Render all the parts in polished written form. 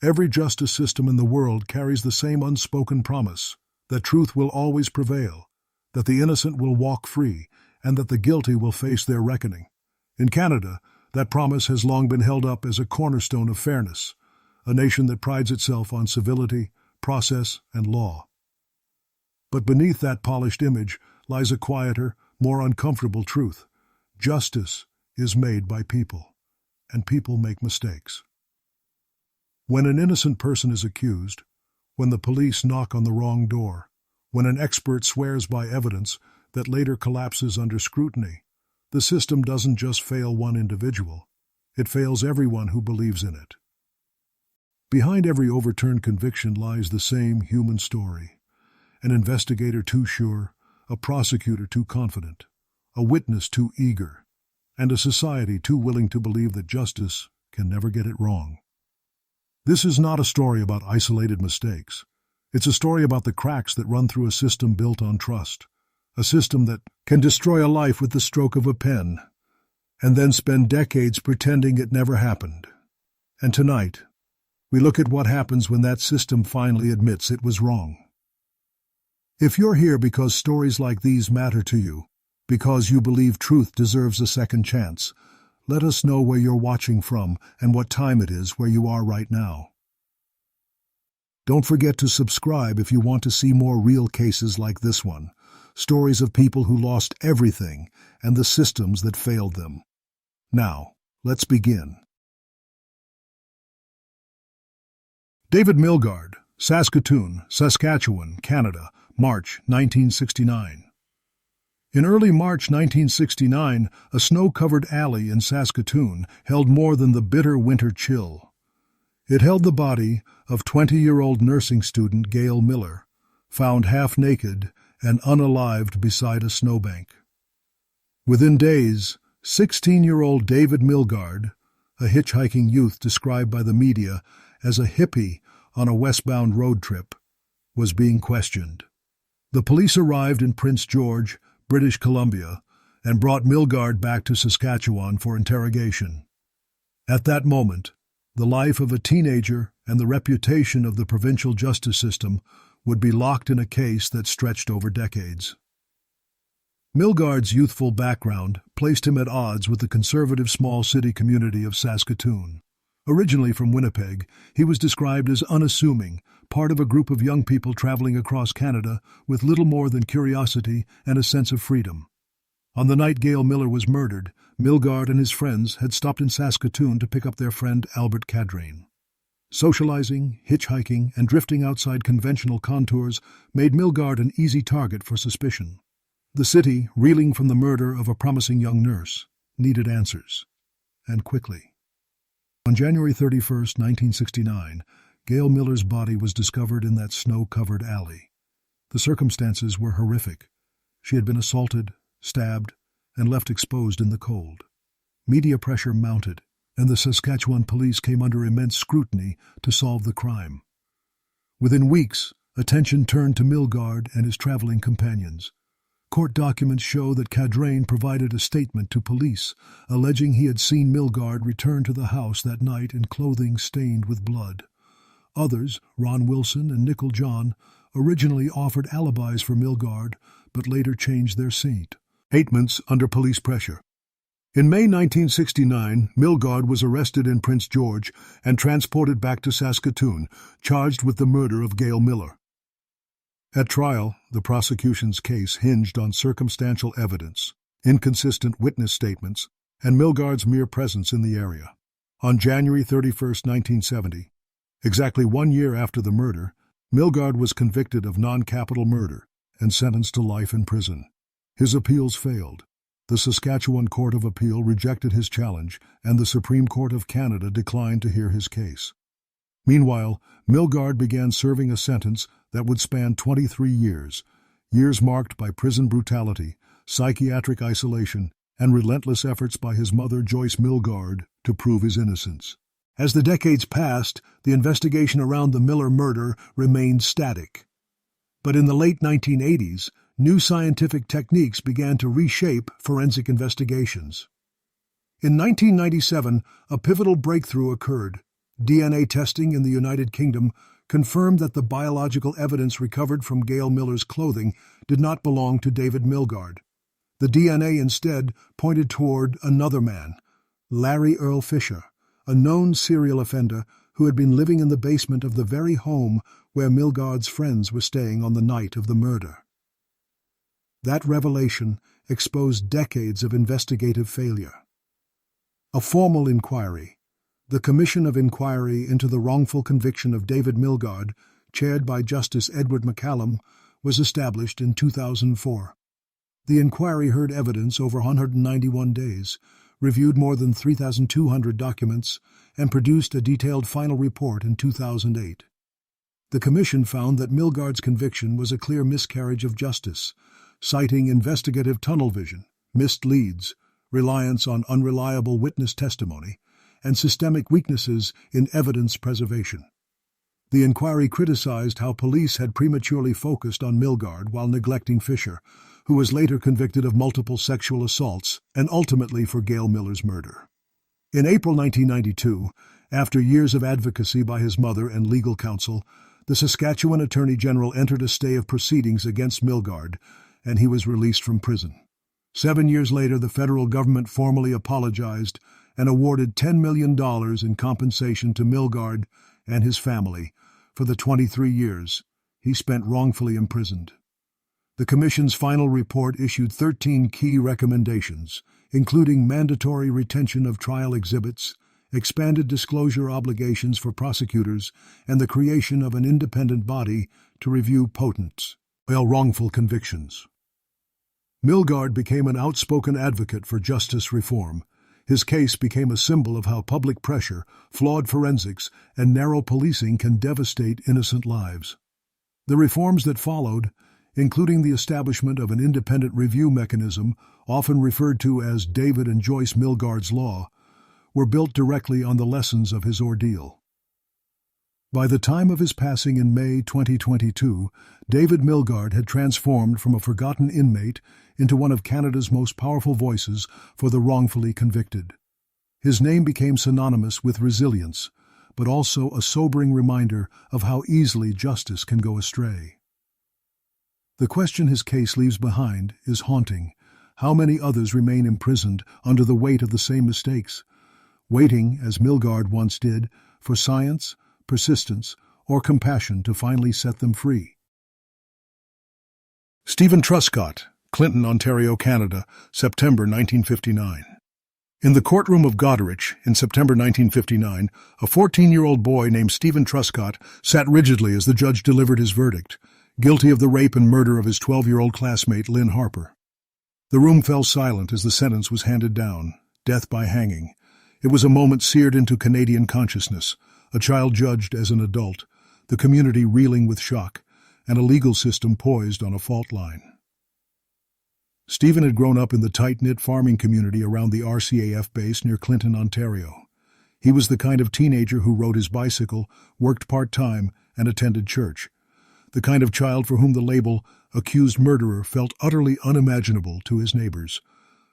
Every justice system in the world carries the same unspoken promise that truth will always prevail, that the innocent will walk free, and that the guilty will face their reckoning. In Canada, that promise has long been held up as a cornerstone of fairness, a nation that prides itself on civility, process, and law. But beneath that polished image lies a quieter, more uncomfortable truth. Justice is made by people, and people make mistakes. When an innocent person is accused, when the police knock on the wrong door, when an expert swears by evidence that later collapses under scrutiny, the system doesn't just fail one individual, it fails everyone who believes in it. Behind every overturned conviction lies the same human story. An investigator too sure, a prosecutor too confident, a witness too eager, and a society too willing to believe that justice can never get it wrong. This is not a story about isolated mistakes. It's a story about the cracks that run through a system built on trust, a system that can destroy a life with the stroke of a pen, and then spend decades pretending it never happened. And tonight, we look at what happens when that system finally admits it was wrong. If you're here because stories like these matter to you, because you believe truth deserves a second chance, let us know where you're watching from and what time it is where you are right now. Don't forget to subscribe if you want to see more real cases like this one, stories of people who lost everything and the systems that failed them. Now, let's begin. David Milgaard, Saskatoon, Saskatchewan, Canada, March 1969. In early March 1969, a snow-covered alley in Saskatoon held more than the bitter winter chill. It held the body of 20-year-old nursing student Gail Miller, found half-naked and unalived beside a snowbank. Within days, 16-year-old David Milgaard, a hitchhiking youth described by the media as a hippie on a westbound road trip, was being questioned. The police arrived in Prince George, British Columbia, and brought Milgaard back to Saskatchewan for interrogation. At that moment, the life of a teenager and the reputation of the provincial justice system would be locked in a case that stretched over decades. Milgaard's youthful background placed him at odds with the conservative small city community of Saskatoon. Originally from Winnipeg, he was described as unassuming, part of a group of young people traveling across Canada with little more than curiosity and a sense of freedom. On the night Gail Miller was murdered, Milgaard and his friends had stopped in Saskatoon to pick up their friend Albert Cadrain. Socializing, hitchhiking, and drifting outside conventional contours made Milgaard an easy target for suspicion. The city, reeling from the murder of a promising young nurse, needed answers, and quickly. On January 31, 1969, Gail Miller's body was discovered in that snow-covered alley. The circumstances were horrific. She had been assaulted, stabbed, and left exposed in the cold. Media pressure mounted, and the Saskatchewan police came under immense scrutiny to solve the crime. Within weeks, attention turned to Milgaard and his traveling companions. Court documents show that Cadrain provided a statement to police, alleging he had seen Milgaard return to the house that night in clothing stained with blood. Others, Ron Wilson and Nickel John, originally offered alibis for Milgaard, but later changed their statements under police pressure. In May 1969, Milgaard was arrested in Prince George and transported back to Saskatoon, charged with the murder of Gail Miller. At trial, the prosecution's case hinged on circumstantial evidence, inconsistent witness statements, and Milgaard's mere presence in the area. On January 31, 1970, exactly 1 year after the murder, Milgaard was convicted of non-capital murder and sentenced to life in prison. His appeals failed. The Saskatchewan Court of Appeal rejected his challenge, and the Supreme Court of Canada declined to hear his case. Meanwhile, Milgaard began serving a sentence that would span 23 years marked by prison brutality, psychiatric isolation, and relentless efforts by his mother Joyce Milgaard to prove his innocence. As the decades passed, the investigation around the Miller murder remained static. But in the late 1980s, new scientific techniques began to reshape forensic investigations. In 1997, a pivotal breakthrough occurred. DNA testing in the United Kingdom confirmed that the biological evidence recovered from Gail Miller's clothing did not belong to David Milgaard. The DNA instead pointed toward another man, Larry Earl Fisher, a known serial offender who had been living in the basement of the very home where Milgaard's friends were staying on the night of the murder. That revelation exposed decades of investigative failure. A formal inquiry, the Commission of Inquiry into the Wrongful Conviction of David Milgaard, chaired by Justice Edward McCallum, was established in 2004. The inquiry heard evidence over 191 days, reviewed more than 3,200 documents, and produced a detailed final report in 2008. The Commission found that Milgaard's conviction was a clear miscarriage of justice, citing investigative tunnel vision, missed leads, reliance on unreliable witness testimony, and systemic weaknesses in evidence preservation. The inquiry criticized how police had prematurely focused on Milgaard while neglecting Fisher, who was later convicted of multiple sexual assaults and ultimately for Gail Miller's murder. In April 1992, after years of advocacy by his mother and legal counsel, the Saskatchewan Attorney General entered a stay of proceedings against Milgaard, and he was released from prison. 7 years later, the federal government formally apologized and awarded $10 million in compensation to Milgaard and his family for the 23 years he spent wrongfully imprisoned. The Commission's final report issued 13 key recommendations, including mandatory retention of trial exhibits, expanded disclosure obligations for prosecutors, and the creation of an independent body to review wrongful convictions. Milgaard became an outspoken advocate for justice reform. His case became a symbol of how public pressure, flawed forensics, and narrow policing can devastate innocent lives. The reforms that followed, including the establishment of an independent review mechanism, often referred to as David and Joyce Milgaard's Law, were built directly on the lessons of his ordeal. By the time of his passing in May 2022, David Milgaard had transformed from a forgotten inmate into one of Canada's most powerful voices for the wrongfully convicted. His name became synonymous with resilience, but also a sobering reminder of how easily justice can go astray. The question his case leaves behind is haunting. How many others remain imprisoned under the weight of the same mistakes, waiting, as Milgaard once did, for science, persistence, or compassion to finally set them free? Stephen Truscott, Clinton, Ontario, Canada, September 1959. In the courtroom of Goderich, in September 1959, a 14-year-old boy named Stephen Truscott sat rigidly as the judge delivered his verdict, guilty of the rape and murder of his 12-year-old classmate Lynn Harper. The room fell silent as the sentence was handed down, death by hanging. It was a moment seared into Canadian consciousness, a child judged as an adult, the community reeling with shock, and a legal system poised on a fault line. Stephen had grown up in the tight-knit farming community around the RCAF base near Clinton, Ontario. He was the kind of teenager who rode his bicycle, worked part-time, and attended church. The kind of child for whom the label accused murderer felt utterly unimaginable to his neighbors.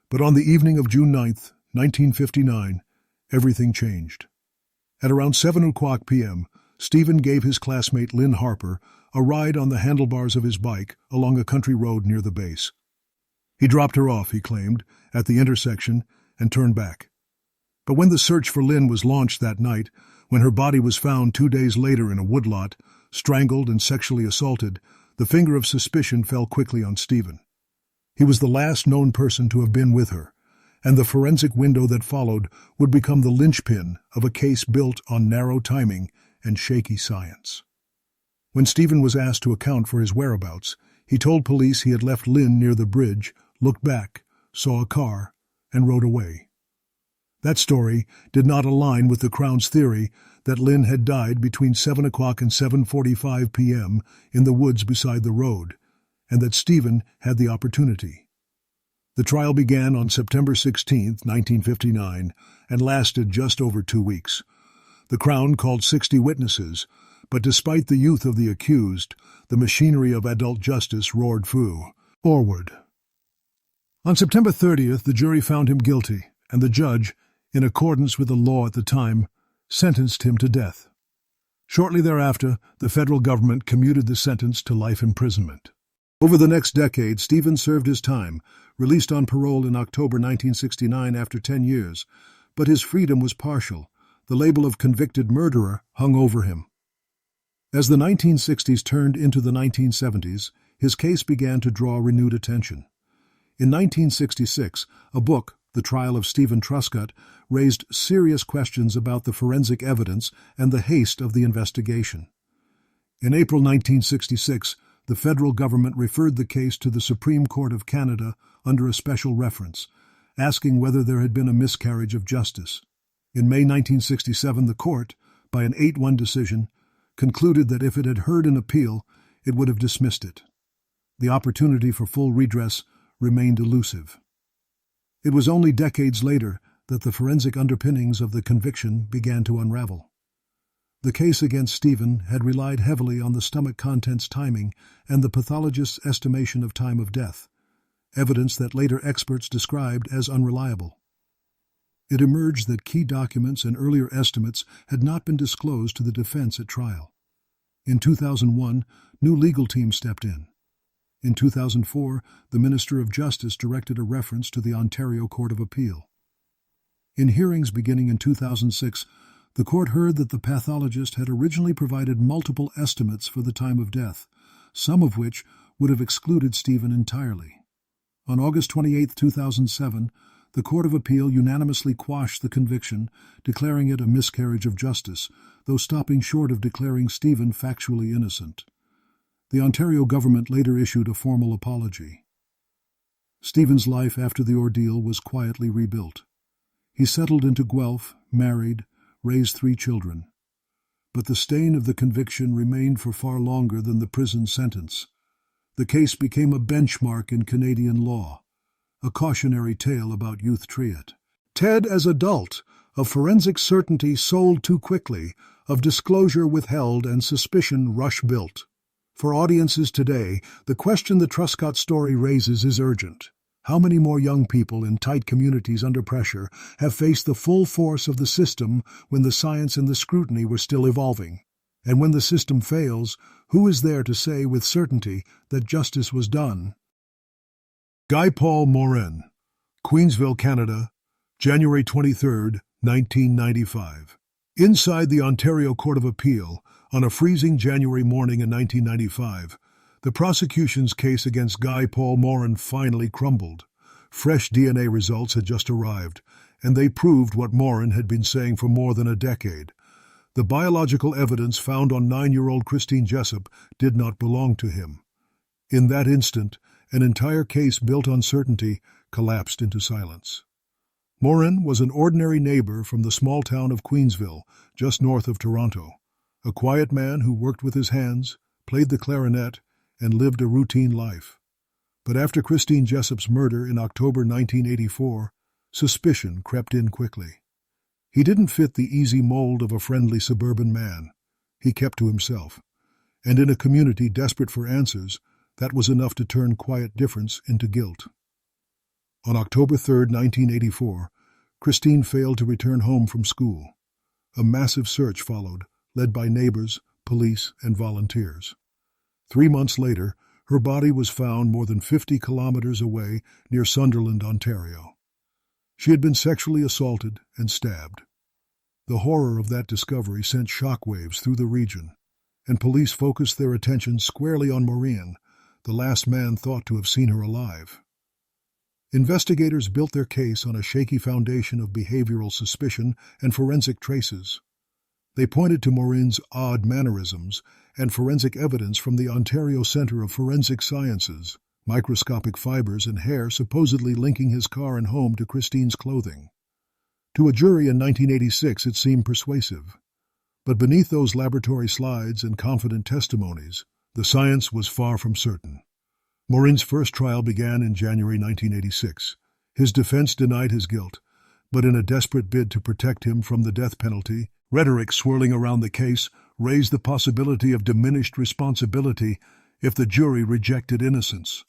But on the evening of June 9, 1959, everything changed. At around 7 o'clock p.m., Stephen gave his classmate Lynn Harper a ride on the handlebars of his bike along a country road near the base. He dropped her off, he claimed, at the intersection and turned back. But when the search for Lynn was launched that night, when her body was found 2 days later in a woodlot, strangled and sexually assaulted, the finger of suspicion fell quickly on Stephen. He was the last known person to have been with her, and the forensic window that followed would become the linchpin of a case built on narrow timing and shaky science. When Stephen was asked to account for his whereabouts, he told police he had left Lynn near the bridge, looked back, saw a car, and rode away. That story did not align with the Crown's theory that Lynn had died between 7 o'clock and 7:45 p.m. in the woods beside the road, and that Stephen had the opportunity. The trial began on September 16, 1959, and lasted just over 2 weeks. The Crown called 60 witnesses, but despite the youth of the accused, the machinery of adult justice roared forward. On September 30th, the jury found him guilty, and the judge, in accordance with the law at the time, sentenced him to death. Shortly thereafter, the federal government commuted the sentence to life imprisonment. Over the next decade, Stephen served his time, released on parole in October 1969 after 10 years, but his freedom was partial. The label of convicted murderer hung over him. As the 1960s turned into the 1970s, his case began to draw renewed attention. In 1966, a book, The Trial of Stephen Truscott, raised serious questions about the forensic evidence and the haste of the investigation. In April 1966, the federal government referred the case to the Supreme Court of Canada under a special reference, asking whether there had been a miscarriage of justice. In May 1967, the court, by an 8-1 decision, concluded that if it had heard an appeal, it would have dismissed it. The opportunity for full redress remained elusive. It was only decades later that the forensic underpinnings of the conviction began to unravel. The case against Stephen had relied heavily on the stomach contents timing and the pathologist's estimation of time of death, evidence that later experts described as unreliable. It emerged that key documents and earlier estimates had not been disclosed to the defense at trial. In 2001, new legal teams stepped in. In 2004, the Minister of Justice directed a reference to the Ontario Court of Appeal. In hearings beginning in 2006, the court heard that the pathologist had originally provided multiple estimates for the time of death, some of which would have excluded Stephen entirely. On August 28, 2007, the Court of Appeal unanimously quashed the conviction, declaring it a miscarriage of justice, though stopping short of declaring Stephen factually innocent. The Ontario government later issued a formal apology. Stephen's life after the ordeal was quietly rebuilt. He settled into Guelph, married, raised 3 children. But the stain of the conviction remained for far longer than the prison sentence. The case became a benchmark in Canadian law, a cautionary tale about youth triad. Ted as adult, of forensic certainty sold too quickly, of disclosure withheld and suspicion rush-built. For audiences today, the question the Truscott story raises is urgent. How many more young people in tight communities under pressure have faced the full force of the system when the science and the scrutiny were still evolving? And when the system fails, who is there to say with certainty that justice was done? Guy Paul Morin, Queensville, Canada, January 23, 1995. Inside the Ontario Court of Appeal, on a freezing January morning in 1995, the prosecution's case against Guy Paul Morin finally crumbled. Fresh DNA results had just arrived, and they proved what Morin had been saying for more than a decade. The biological evidence found on 9-year-old Christine Jessup did not belong to him. In that instant, an entire case built on certainty collapsed into silence. Morin was an ordinary neighbor from the small town of Queensville, just north of Toronto. A quiet man who worked with his hands, played the clarinet, and lived a routine life. But after Christine Jessup's murder in October 1984, suspicion crept in quickly. He didn't fit the easy mold of a friendly suburban man. He kept to himself. And in a community desperate for answers, that was enough to turn quiet difference into guilt. On October 3, 1984, Christine failed to return home from school. A massive search followed, led by neighbors, police, and volunteers. 3 months later, her body was found more than 50 kilometers away near Sunderland, Ontario. She had been sexually assaulted and stabbed. The horror of that discovery sent shockwaves through the region, and police focused their attention squarely on Morin, the last man thought to have seen her alive. Investigators built their case on a shaky foundation of behavioral suspicion and forensic traces. They pointed to Morin's odd mannerisms and forensic evidence from the Ontario Centre of Forensic Sciences, microscopic fibers and hair supposedly linking his car and home to Christine's clothing. To a jury in 1986 it seemed persuasive. But beneath those laboratory slides and confident testimonies, the science was far from certain. Morin's first trial began in January 1986. His defense denied his guilt, but in a desperate bid to protect him from the death penalty, rhetoric swirling around the case raised the possibility of diminished responsibility if the jury rejected innocence.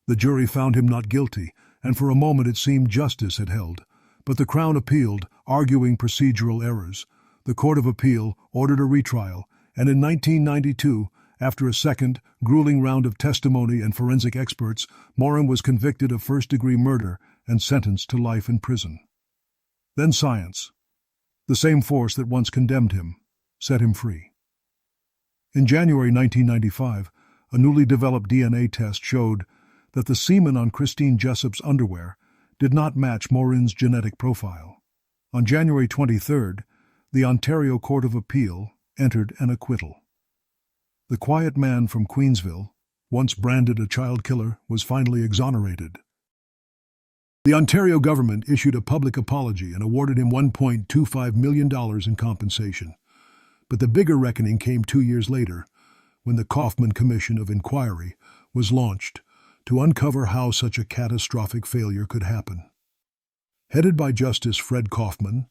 The jury found him not guilty, and for a moment it seemed justice had held. But the Crown appealed, arguing procedural errors. The Court of Appeal ordered a retrial, and in 1992, after a second, grueling round of testimony and forensic experts, Morin was convicted of first-degree murder and sentenced to life in prison. Then science, the same force that once condemned him, set him free. In January 1995, a newly developed DNA test showed that the semen on Christine Jessup's underwear did not match Morin's genetic profile. On January 23rd, the Ontario Court of Appeal entered an acquittal. The quiet man from Queensville, once branded a child killer, was finally exonerated. The Ontario government issued a public apology and awarded him $1.25 million in compensation. But the bigger reckoning came 2 years later, when the Kaufman Commission of Inquiry was launched to uncover how such a catastrophic failure could happen. Headed by Justice Fred Kaufman,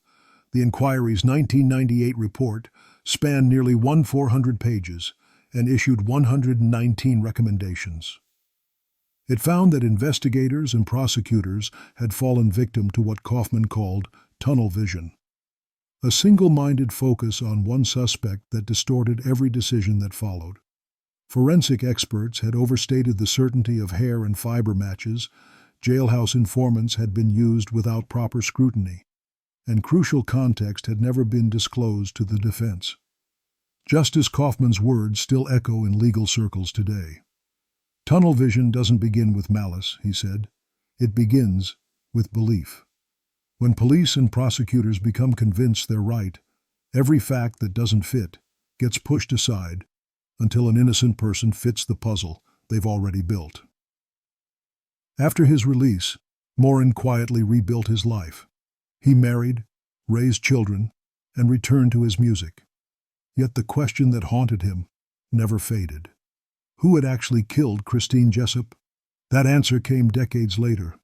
the inquiry's 1998 report spanned nearly 400 pages and issued 119 recommendations. It found that investigators and prosecutors had fallen victim to what Kaufman called tunnel vision, a single-minded focus on one suspect that distorted every decision that followed. Forensic experts had overstated the certainty of hair and fiber matches, jailhouse informants had been used without proper scrutiny, and crucial context had never been disclosed to the defense. Justice Kaufman's words still echo in legal circles today. Tunnel vision doesn't begin with malice, he said. It begins with belief. When police and prosecutors become convinced they're right, every fact that doesn't fit gets pushed aside until an innocent person fits the puzzle they've already built. After his release, Morin quietly rebuilt his life. He married, raised children, and returned to his music. Yet the question that haunted him never faded. Who had actually killed Christine Jessup? That answer came decades later.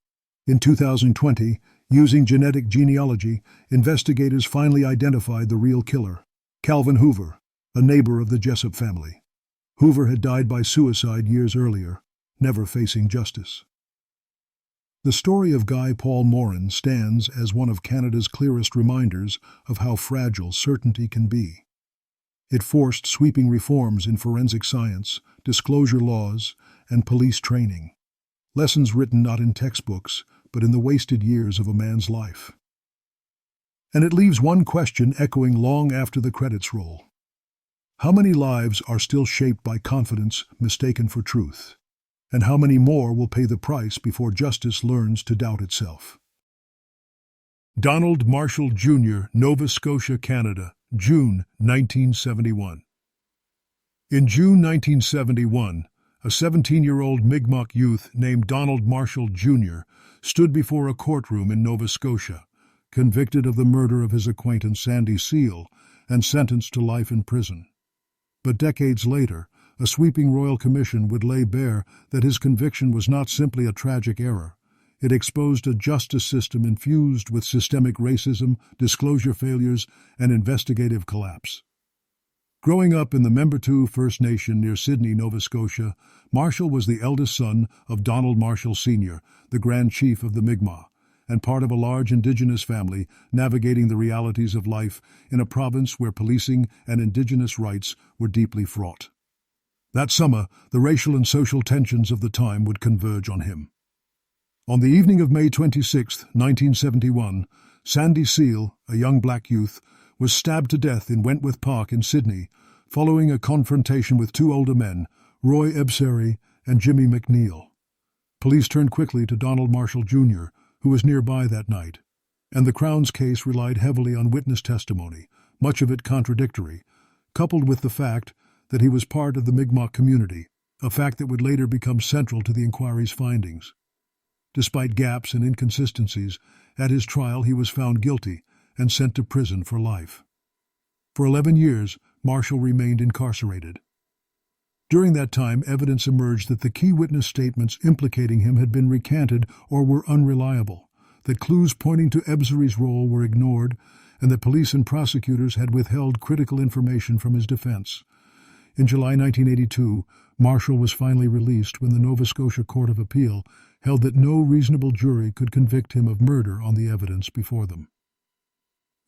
In 2020, using genetic genealogy, investigators finally identified the real killer, Calvin Hoover, a neighbor of the Jessup family. Hoover had died by suicide years earlier, never facing justice. The story of Guy Paul Morin stands as one of Canada's clearest reminders of how fragile certainty can be. It forced sweeping reforms in forensic science, disclosure laws, and police training. Lessons written not in textbooks, but in the wasted years of a man's life. And it leaves one question echoing long after the credits roll. How many lives are still shaped by confidence mistaken for truth? And how many more will pay the price before justice learns to doubt itself? Donald Marshall, Jr., Nova Scotia, Canada, June 1971. In June 1971, a 17-year-old Mi'kmaq youth named Donald Marshall, Jr. stood before a courtroom in Nova Scotia, convicted of the murder of his acquaintance Sandy Seal and sentenced to life in prison. But decades later, a sweeping royal commission would lay bare that his conviction was not simply a tragic error. It exposed a justice system infused with systemic racism, disclosure failures, and investigative collapse. Growing up in the Membertou First Nation near Sydney, Nova Scotia, Marshall was the eldest son of Donald Marshall Sr., the Grand Chief of the Mi'kmaq, and part of a large Indigenous family navigating the realities of life in a province where policing and Indigenous rights were deeply fraught. That summer, the racial and social tensions of the time would converge on him. On the evening of May 26, 1971, Sandy Seal, a young black youth, was stabbed to death in Wentworth Park in Sydney, following a confrontation with two older men, Roy Ebsary and Jimmy McNeil. Police turned quickly to Donald Marshall, Jr., who was nearby that night, and the Crown's case relied heavily on witness testimony, much of it contradictory, coupled with the fact that he was part of the Mi'kmaq community, a fact that would later become central to the inquiry's findings. Despite gaps and inconsistencies, at his trial he was found guilty and sent to prison for life. For 11 years, Marshall remained incarcerated. During that time, evidence emerged that the key witness statements implicating him had been recanted or were unreliable, that clues pointing to Ebsary's role were ignored, and that police and prosecutors had withheld critical information from his defense. In July 1982, Marshall was finally released when the Nova Scotia Court of Appeal held that no reasonable jury could convict him of murder on the evidence before them.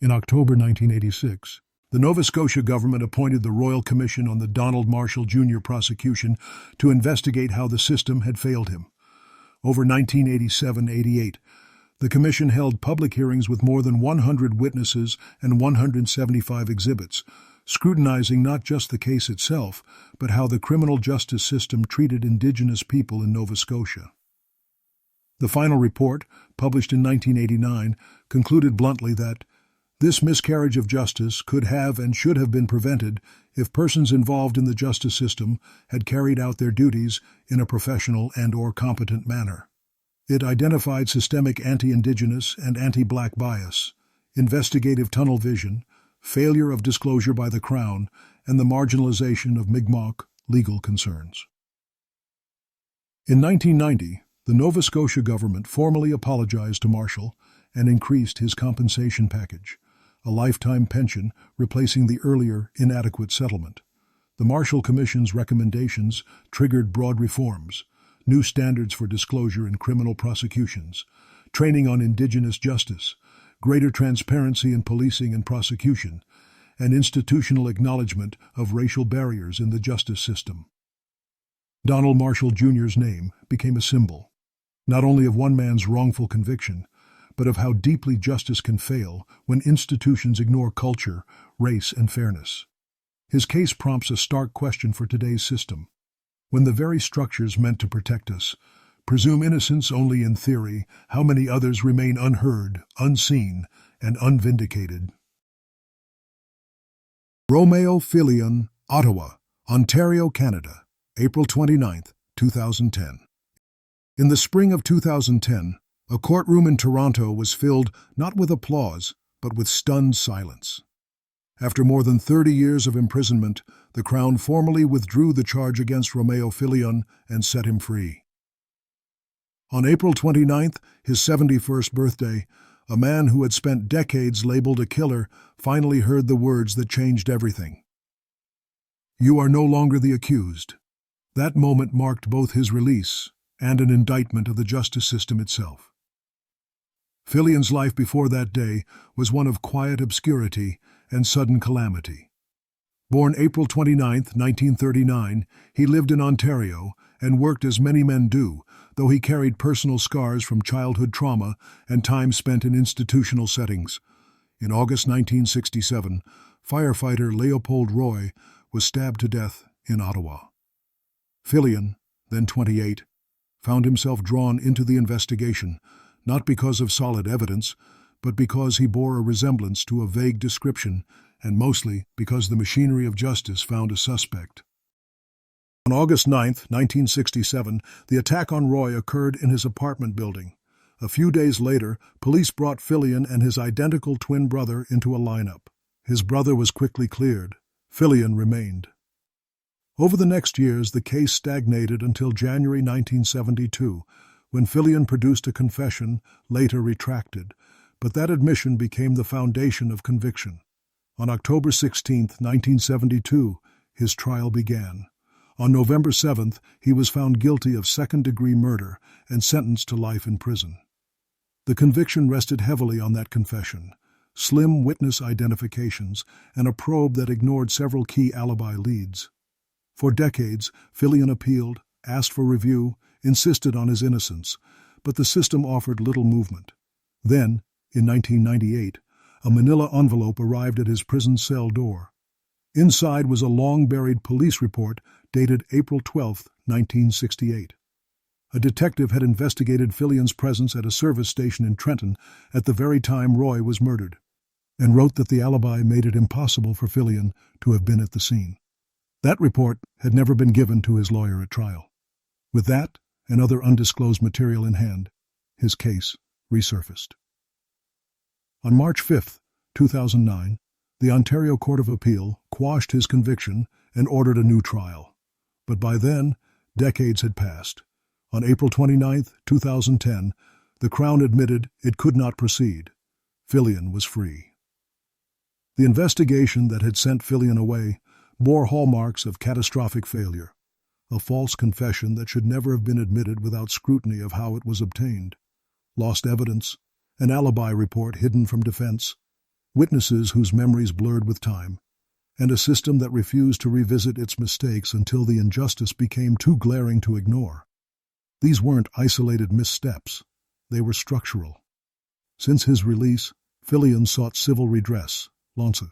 In October 1986, The Nova Scotia government appointed the Royal Commission on the Donald Marshall Jr. prosecution to investigate how the system had failed him. Over 1987-88, the commission held public hearings with more than 100 witnesses and 175 exhibits, scrutinizing not just the case itself, but how the criminal justice system treated Indigenous people in Nova Scotia. The final report, published in 1989, concluded bluntly that this miscarriage of justice could have and should have been prevented if persons involved in the justice system had carried out their duties in a professional and/or competent manner. It identified systemic anti-Indigenous and anti-Black bias, investigative tunnel vision, failure of disclosure by the Crown, and the marginalization of Mi'kmaq legal concerns. In 1990, the Nova Scotia government formally apologized to Marshall and increased his compensation package, a lifetime pension replacing the earlier inadequate settlement. The Marshall Commission's recommendations triggered broad reforms, new standards for disclosure in criminal prosecutions, training on Indigenous justice, greater transparency in policing and prosecution, and institutional acknowledgement of racial barriers in the justice system. Donald Marshall Jr.'s name became a symbol, not only of one man's wrongful conviction, but of how deeply justice can fail when institutions ignore culture, race, and fairness. His case prompts a stark question for today's system. When the very structures meant to protect us presume innocence only in theory, how many others remain unheard, unseen, and unvindicated? Roméo Phillion, Ottawa, Ontario, Canada, April 29, 2010. In the spring of 2010, a courtroom in Toronto was filled not with applause, but with stunned silence. After more than 30 years of imprisonment, the Crown formally withdrew the charge against Roméo Phillion and set him free. On April 29th, his 71st birthday, a man who had spent decades labeled a killer finally heard the words that changed everything. "You are no longer the accused." That moment marked both his release and an indictment of the justice system itself. Phillion's life before that day was one of quiet obscurity and sudden calamity. Born April 29, 1939, he lived in Ontario and worked as many men do, though he carried personal scars from childhood trauma and time spent in institutional settings. In August 1967, firefighter Leopold Roy was stabbed to death in Ottawa. Phillion, then 28, found himself drawn into the investigation, not because of solid evidence, but because he bore a resemblance to a vague description, and mostly because the machinery of justice found a suspect. On August 9, 1967, the attack on Roy occurred in his apartment building. A few days later, police brought Phillion and his identical twin brother into a lineup. His brother was quickly cleared. Phillion remained. Over the next years, the case stagnated until January 1972, when Phillion produced a confession, later retracted, but that admission became the foundation of conviction. On October 16, 1972, his trial began. On November 7th, he was found guilty of second-degree murder and sentenced to life in prison. The conviction rested heavily on that confession, slim witness identifications, and a probe that ignored several key alibi leads. For decades, Phillion appealed, asked for review, insisted on his innocence, but the system offered little movement. Then, in 1998, a manila envelope arrived at his prison cell door. Inside was a long-buried police report dated April 12, 1968. A detective had investigated Phillion's presence at a service station in Trenton at the very time Roy was murdered, and wrote that the alibi made it impossible for Phillion to have been at the scene. That report had never been given to his lawyer at trial. With that and other undisclosed material in hand, his case resurfaced. On March 5, 2009, the Ontario Court of Appeal quashed his conviction and ordered a new trial. But by then, decades had passed. On April 29, 2010, the Crown admitted it could not proceed. Phillion was free. The investigation that had sent Phillion away bore hallmarks of catastrophic failure, a false confession that should never have been admitted without scrutiny of how it was obtained, lost evidence, an alibi report hidden from defense, witnesses whose memories blurred with time, and a system that refused to revisit its mistakes until the injustice became too glaring to ignore. These weren't isolated missteps. They were structural. Since his release, Phillion sought civil redress, launching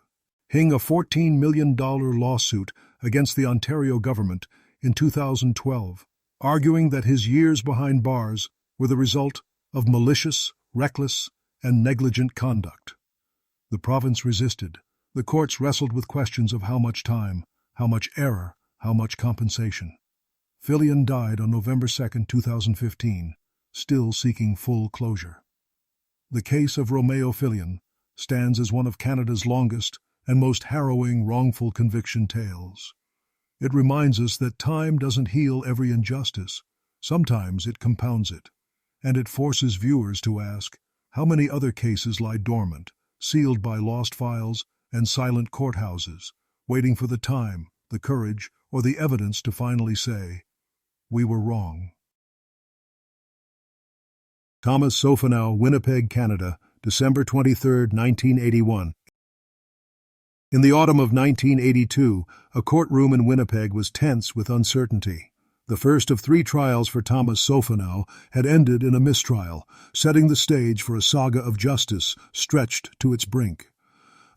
a $14 million lawsuit against the Ontario government in 2012, arguing that his years behind bars were the result of malicious, reckless, and negligent conduct. The province resisted. The courts wrestled with questions of how much time, how much error, how much compensation. Phillion died on November 2, 2015, still seeking full closure. The case of Roméo Phillion stands as one of Canada's longest and most harrowing wrongful conviction tales. It reminds us that time doesn't heal every injustice. Sometimes it compounds it, and it forces viewers to ask, how many other cases lie dormant, sealed by lost files and silent courthouses, waiting for the time, the courage, or the evidence to finally say, we were wrong. Thomas Sofanow, Winnipeg, Canada, December 23, 1981. In the autumn of 1982, a courtroom in Winnipeg was tense with uncertainty. The first of 3 trials for Thomas Sofanow had ended in a mistrial, setting the stage for a saga of justice stretched to its brink.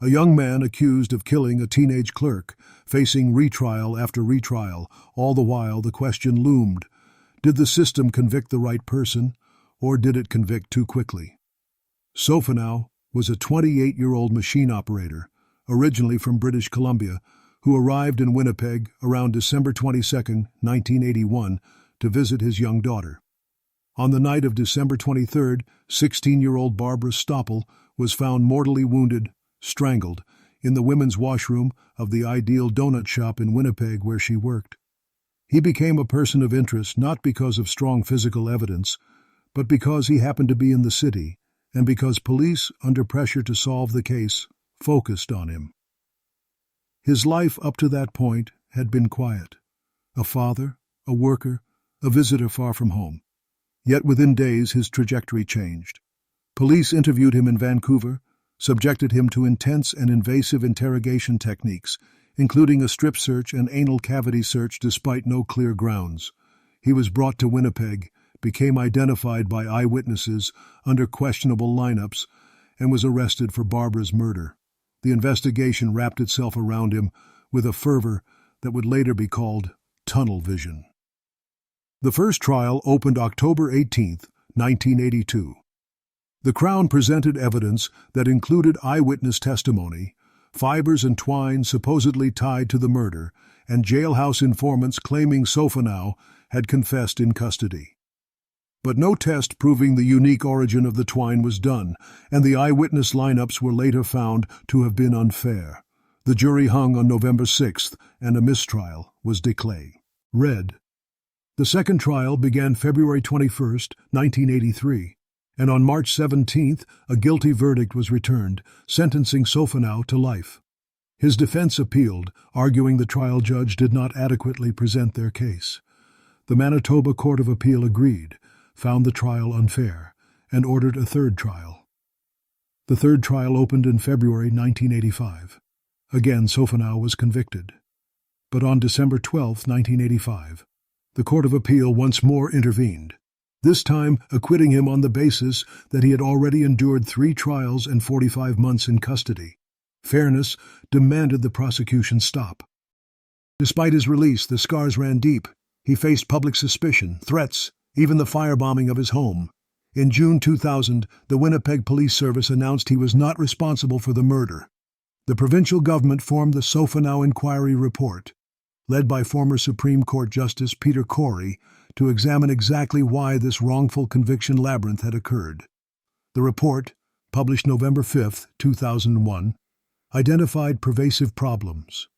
A young man accused of killing a teenage clerk, facing retrial after retrial, all the while the question loomed, did the system convict the right person, or did it convict too quickly? Sofanow was a 28-year-old machine operator, originally from British Columbia, who arrived in Winnipeg around December 22, 1981, to visit his young daughter. On the night of December 23rd, 16-year-old Barbara Stoppel was found mortally wounded, strangled, in the women's washroom of the Ideal Donut Shop in Winnipeg where she worked. He became a person of interest not because of strong physical evidence, but because he happened to be in the city, and because police, under pressure to solve the case, focused on him. His life up to that point had been quiet. A father, a worker, a visitor far from home. Yet within days his trajectory changed. Police interviewed him in Vancouver, subjected him to intense and invasive interrogation techniques, including a strip search and anal cavity search despite no clear grounds. He was brought to Winnipeg, became identified by eyewitnesses under questionable lineups, and was arrested for Barbara's murder. The investigation wrapped itself around him with a fervor that would later be called tunnel vision. The first trial opened October 18, 1982. The Crown presented evidence that included eyewitness testimony, fibers and twine supposedly tied to the murder, and jailhouse informants claiming Sofanow had confessed in custody. But no test proving the unique origin of the twine was done, and the eyewitness lineups were later found to have been unfair. The jury hung on November 6th, and a mistrial was declared. The second trial began February 21, 1983, and on March 17th, a guilty verdict was returned, sentencing Sofanow to life. His defense appealed, arguing the trial judge did not adequately present their case. The Manitoba Court of Appeal agreed, found the trial unfair, and ordered a third trial. The third trial opened in February 1985. Again, Sofanow was convicted. But on December 12, 1985, the Court of Appeal once more intervened, this time acquitting him on the basis that he had already endured 3 trials and 45 months in custody. Fairness demanded the prosecution stop. Despite his release, the scars ran deep. He faced public suspicion, threats, even the firebombing of his home. In June 2000, the Winnipeg Police Service announced he was not responsible for the murder. The provincial government formed the Sofanow Inquiry Report, led by former Supreme Court Justice Peter Corey, to examine exactly why this wrongful conviction labyrinth had occurred. The report, published November 5, 2001, identified pervasive problems: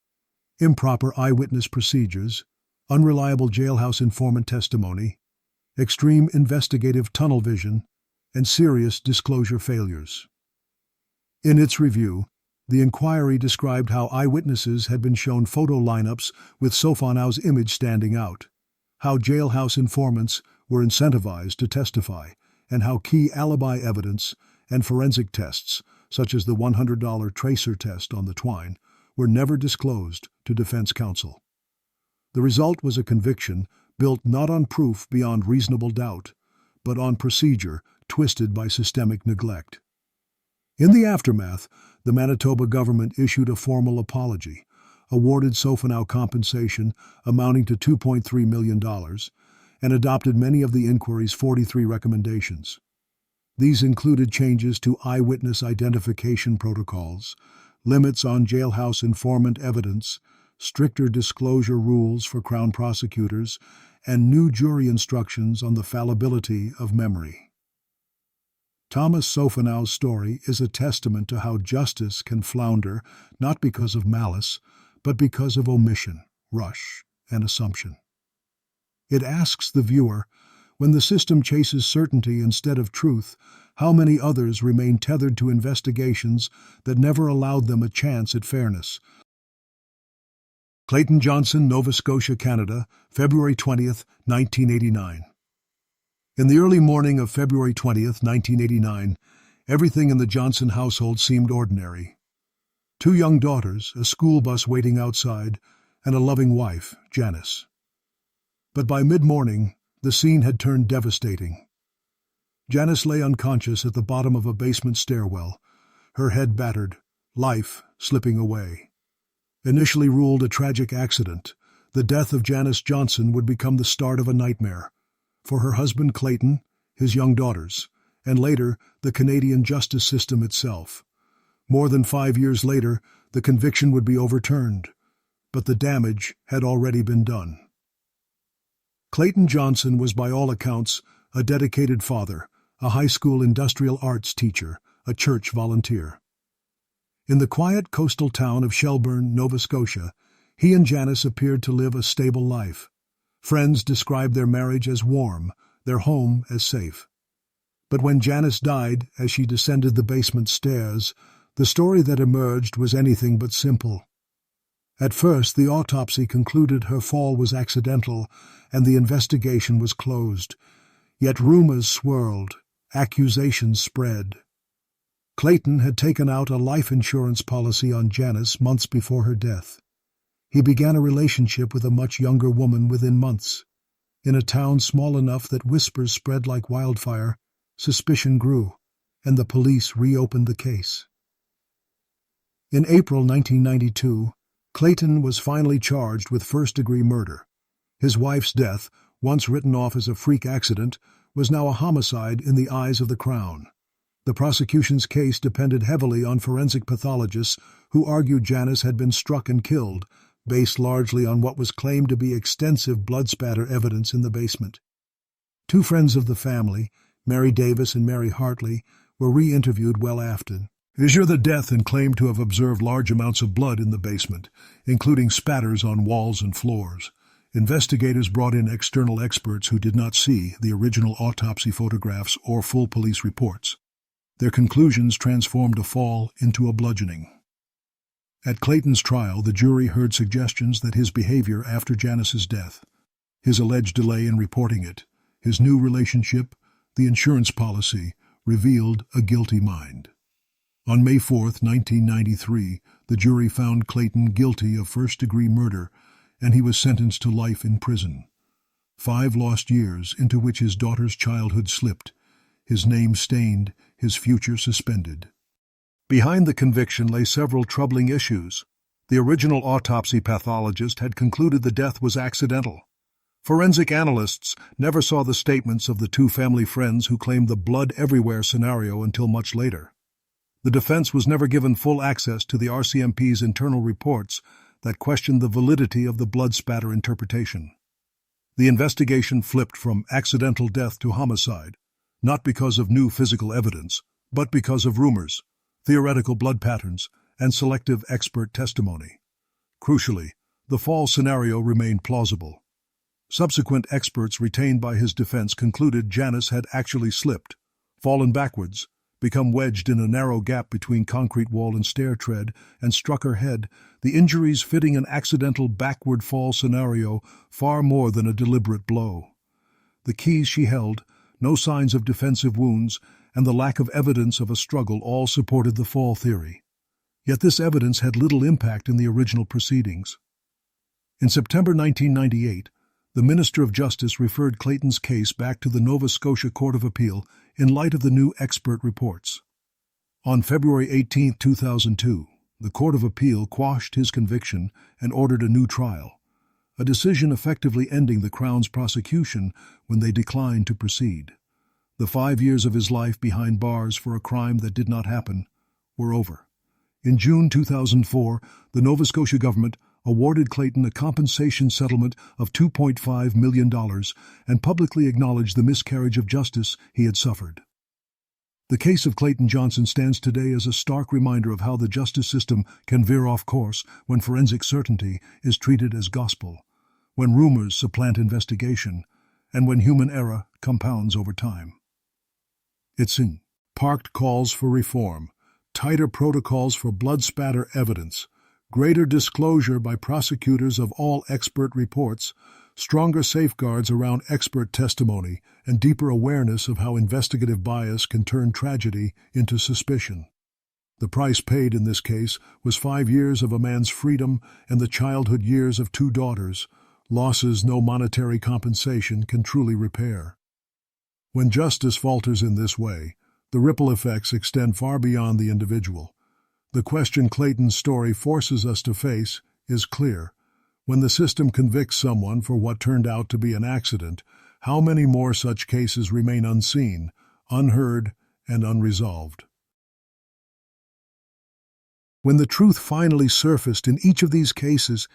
improper eyewitness procedures, unreliable jailhouse informant testimony, extreme investigative tunnel vision, and serious disclosure failures. In its review, the inquiry described how eyewitnesses had been shown photo lineups with Sofanow's image standing out, how jailhouse informants were incentivized to testify, and how key alibi evidence and forensic tests such as the $100 tracer test on the twine, were never disclosed to defense counsel. The result was a conviction built not on proof beyond reasonable doubt, but on procedure twisted by systemic neglect. In the aftermath, the Manitoba government issued a formal apology, awarded Sofenow compensation amounting to $2.3 million, and adopted many of the inquiry's 43 recommendations. These included changes to eyewitness identification protocols, limits on jailhouse informant evidence, stricter disclosure rules for Crown prosecutors, and new jury instructions on the fallibility of memory. Thomas Sofenow's story is a testament to how justice can flounder not because of malice, but because of omission, rush, and assumption. It asks the viewer, when the system chases certainty instead of truth, how many others remain tethered to investigations that never allowed them a chance at fairness. Clayton Johnson, Nova Scotia, Canada, February 20th, 1989. In the early morning of February 20th, 1989, everything in the Johnson household seemed ordinary. 2 young daughters, a school bus waiting outside, and a loving wife, Janice. But by mid-morning, the scene had turned devastating. Janice lay unconscious at the bottom of a basement stairwell, her head battered, life slipping away. Initially ruled a tragic accident, the death of Janice Johnson would become the start of a nightmare for her husband Clayton, his young daughters, and later the Canadian justice system itself. More than 5 years later, the conviction would be overturned, but the damage had already been done. Clayton Johnson was by all accounts a dedicated father, a high school industrial arts teacher, a church volunteer. In the quiet coastal town of Shelburne, Nova Scotia, he and Janice appeared to live a stable life. Friends described their marriage as warm, their home as safe. But when Janice died as she descended the basement stairs, the story that emerged was anything but simple. At first, the autopsy concluded her fall was accidental and the investigation was closed. Yet rumors swirled, accusations spread. Clayton had taken out a life insurance policy on Janice months before her death. He began a relationship with a much younger woman within months. In a town small enough that whispers spread like wildfire, suspicion grew, and the police reopened the case. In April 1992, Clayton was finally charged with first-degree murder. His wife's death, once written off as a freak accident, was now a homicide in the eyes of the Crown. The prosecution's case depended heavily on forensic pathologists who argued Janice had been struck and killed, based largely on what was claimed to be extensive blood spatter evidence in the basement. 2 friends of the family, Mary Davis and Mary Hartley, were re-interviewed well after. Issued the death and claimed to have observed large amounts of blood in the basement, including spatters on walls and floors. Investigators brought in external experts who did not see the original autopsy photographs or full police reports. Their conclusions transformed a fall into a bludgeoning. At Clayton's trial, the jury heard suggestions that his behavior after Janice's death, his alleged delay in reporting it, his new relationship, the insurance policy, revealed a guilty mind. On May 4, 1993, the jury found Clayton guilty of first-degree murder, and he was sentenced to life in prison. 5 lost years into which his daughter's childhood slipped, his name stained, his future suspended. Behind the conviction lay several troubling issues. The original autopsy pathologist had concluded the death was accidental. Forensic analysts never saw the statements of the 2 family friends who claimed the blood everywhere scenario until much later. The defense was never given full access to the RCMP's internal reports that questioned the validity of the blood spatter interpretation. The investigation flipped from accidental death to homicide, not because of new physical evidence, but because of rumors, theoretical blood patterns, and selective expert testimony. Crucially, the fall scenario remained plausible. Subsequent experts retained by his defense concluded Janice had actually slipped, fallen backwards, become wedged in a narrow gap between concrete wall and stair tread, and struck her head, the injuries fitting an accidental backward fall scenario far more than a deliberate blow. The keys she held, no signs of defensive wounds, and the lack of evidence of a struggle all supported the fall theory. Yet this evidence had little impact in the original proceedings. In September 1998, the Minister of Justice referred Clayton's case back to the Nova Scotia Court of Appeal in light of the new expert reports. On February 18, 2002, the Court of Appeal quashed his conviction and ordered a new trial, a decision effectively ending the Crown's prosecution when they declined to proceed. The 5 years of his life behind bars for a crime that did not happen were over. In June 2004, the Nova Scotia government awarded Clayton a compensation settlement of $2.5 million and publicly acknowledged the miscarriage of justice he had suffered. The case of Clayton Johnson stands today as a stark reminder of how the justice system can veer off course when forensic certainty is treated as gospel, when rumors supplant investigation, and when human error compounds over time. It's in parked calls for reform, tighter protocols for blood spatter evidence, greater disclosure by prosecutors of all expert reports, stronger safeguards around expert testimony, and deeper awareness of how investigative bias can turn tragedy into suspicion. The price paid in this case was 5 years of a man's freedom and the childhood years of 2 daughters, losses no monetary compensation can truly repair. When justice falters in this way, the ripple effects extend far beyond the individual. The question Clayton's story forces us to face is clear. When the system convicts someone for what turned out to be an accident, how many more such cases remain unseen, unheard, and unresolved? When the truth finally surfaced in each of these cases,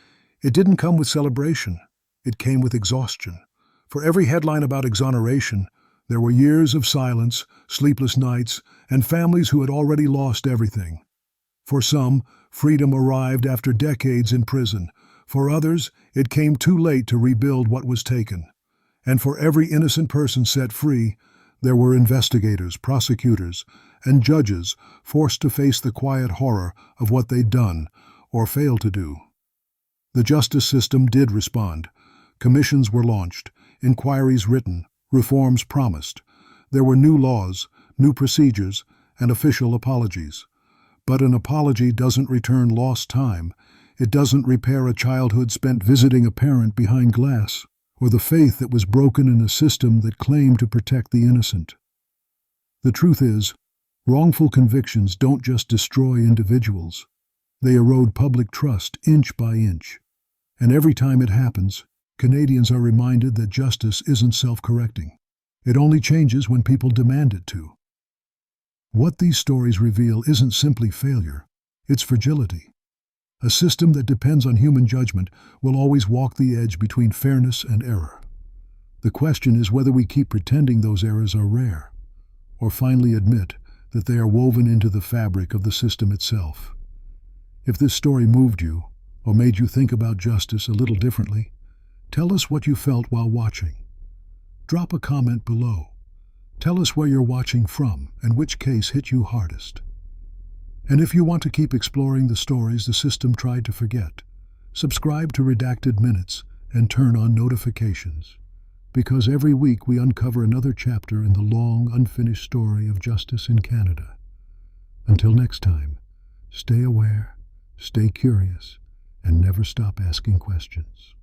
it didn't come with celebration. It came with exhaustion. For every headline about exoneration, there were years of silence, sleepless nights, and families who had already lost everything. For some, freedom arrived after decades in prison. For others, it came too late to rebuild what was taken. And for every innocent person set free, there were investigators, prosecutors, and judges forced to face the quiet horror of what they'd done or failed to do. The justice system did respond. Commissions were launched, inquiries written, reforms promised. There were new laws, new procedures, and official apologies. But an apology doesn't return lost time. It doesn't repair a childhood spent visiting a parent behind glass, or the faith that was broken in a system that claimed to protect the innocent. The truth is, wrongful convictions don't just destroy individuals. They erode public trust inch by inch. And every time it happens, Canadians are reminded that justice isn't self-correcting. It only changes when people demand it to. What these stories reveal isn't simply failure, it's fragility. A system that depends on human judgment will always walk the edge between fairness and error. The question is whether we keep pretending those errors are rare, or finally admit that they are woven into the fabric of the system itself. If this story moved you, or made you think about justice a little differently, tell us what you felt while watching. Drop a comment below. Tell us where you're watching from and which case hit you hardest. And if you want to keep exploring the stories the system tried to forget, subscribe to Redacted Minutes and turn on notifications, because every week we uncover another chapter in the long, unfinished story of justice in Canada. Until next time, stay aware, stay curious, and never stop asking questions.